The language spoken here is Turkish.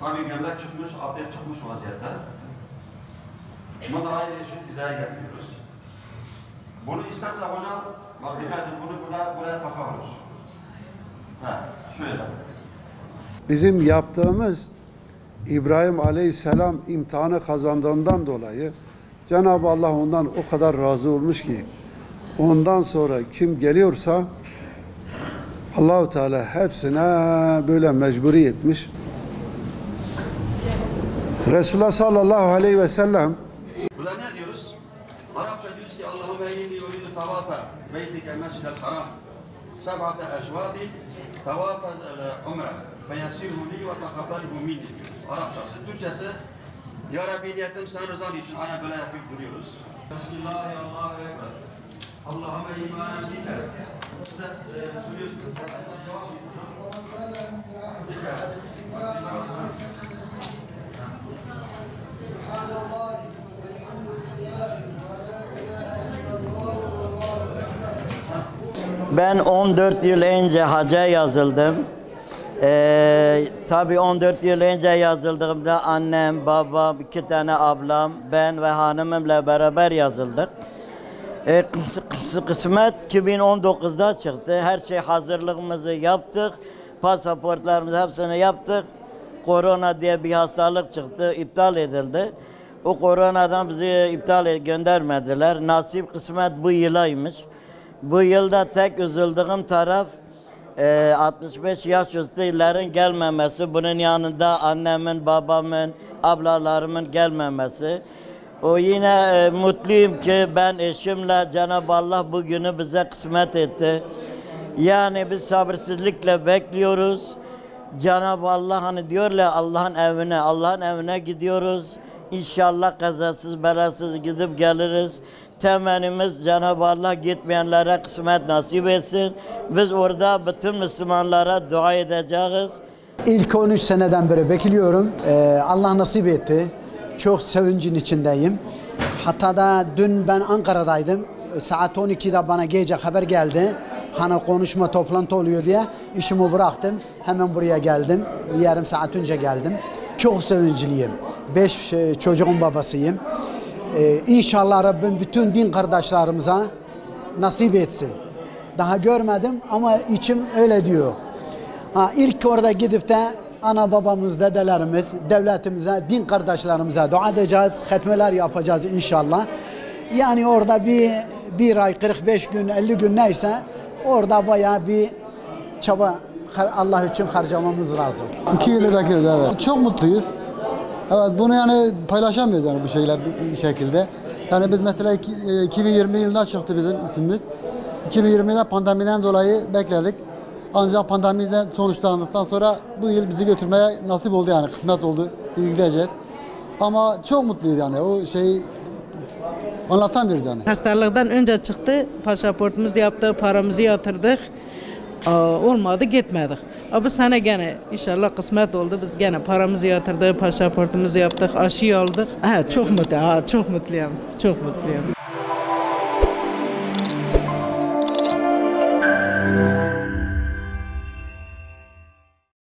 Tabii gömlek çıkmış, atlet çıkmış vaziyette. Bunu da aynı eşit hizaya getiriyoruz. Bunu isterse hocam, bak dikkat edin, bunu buraya takabiliriz. Şöyle. Bizim yaptığımız İbrahim Aleyhisselam imtihanı kazandığından dolayı Cenab-ı Allah ondan o kadar razı olmuş ki ondan sonra kim geliyorsa Allah-u Teala hepsine böyle mecburi etmiş. Resulullah sallallahu aleyhi ve sellem Burada ne diyoruz? Arapça diyoruz ki Allahümme inni yuridu tavafa beytike mescidel haram seb'ate eşvati tavafa umre feyesiru li ve takabbalhu minni diyoruz. Arapçası, Türkçesi Ya Rabbi niyetim sen rızan için aynen böyle yapıp duruyoruz. Bismillahirrahmanirrahim. Allahümme imanen bike. Söylüyorsunuz. Ben 14 yıl önce hacca yazıldım. Tabii 14 yıl önce yazıldığımda annem, babam, 2 tane ablam, ben ve hanımımla beraber yazıldık. Kısmet 2019'da çıktı. Her şey hazırlığımızı yaptık. Pasaportlarımızı hepsini yaptık. Korona diye bir hastalık çıktı, iptal edildi. O koronadan bizi göndermediler. Nasip kısmet bu yılaymış. Bu yılda tek üzüldüğüm taraf 65 yaş üstülerin gelmemesi. Bunun yanında annemin, babamın, ablalarımın gelmemesi. O yine mutluyum ki ben eşimle Cenab-ı Allah bugünü bize kısmet etti. Yani biz sabırsızlıkla bekliyoruz. Cenab-ı Allah hani diyorlar Allah'ın evine gidiyoruz. İnşallah kazasız belasız gidip geliriz. Temennimiz Cenab-ı Allah gitmeyenlere kısmet nasip etsin. Biz orada bütün Müslümanlara dua edeceğiz. İlk 13 seneden beri bekliyorum. Allah nasip etti. Çok sevincin içindeyim. Hatta da dün ben Ankara'daydım. Saat 12'de bana gece haber geldi. Hani konuşma toplantı oluyor diye işimi bıraktım. Hemen buraya geldim. Yarım saat önce geldim. Çok sevinçliyim. 5 çocuğun babasıyım. İnşallah Rabbim bütün din kardeşlerimize nasip etsin. Daha görmedim ama içim öyle diyor. İlk orada gidip de ana babamız, dedelerimiz, devletimize, din kardeşlerimize dua edeceğiz. Hatmeler yapacağız inşallah. Yani orada bir ay, 45 gün, 50 gün neyse orada bayağı bir çaba Allah için harcamamız lazım. 2 yıldır bekliyoruz, evet. Çok mutluyuz. Evet, bunu yani paylaşamıyoruz yani bu şeyler bir şekilde. Yani biz mesela 2020 yılında çıktı bizim ismimiz. 2020'de pandemiden dolayı bekledik. Ancak pandemiden sonuçlandıktan sonra bu yıl bizi götürmeye nasip oldu yani kısmet oldu. Biz gideceğiz. Ama çok mutluyuz yani o şeyi anlatamıyoruz yani. Hastalıktan önce çıktı, pasaportumuzu yaptık, paramızı yatırdık. Olmadı gitmedik. Bu sene gene inşallah kısmet oldu. Biz gene paramızı yatırdık, pasaportumuzu yaptık, aşıyı aldık. Çok mutluyum. Çok mutluyum.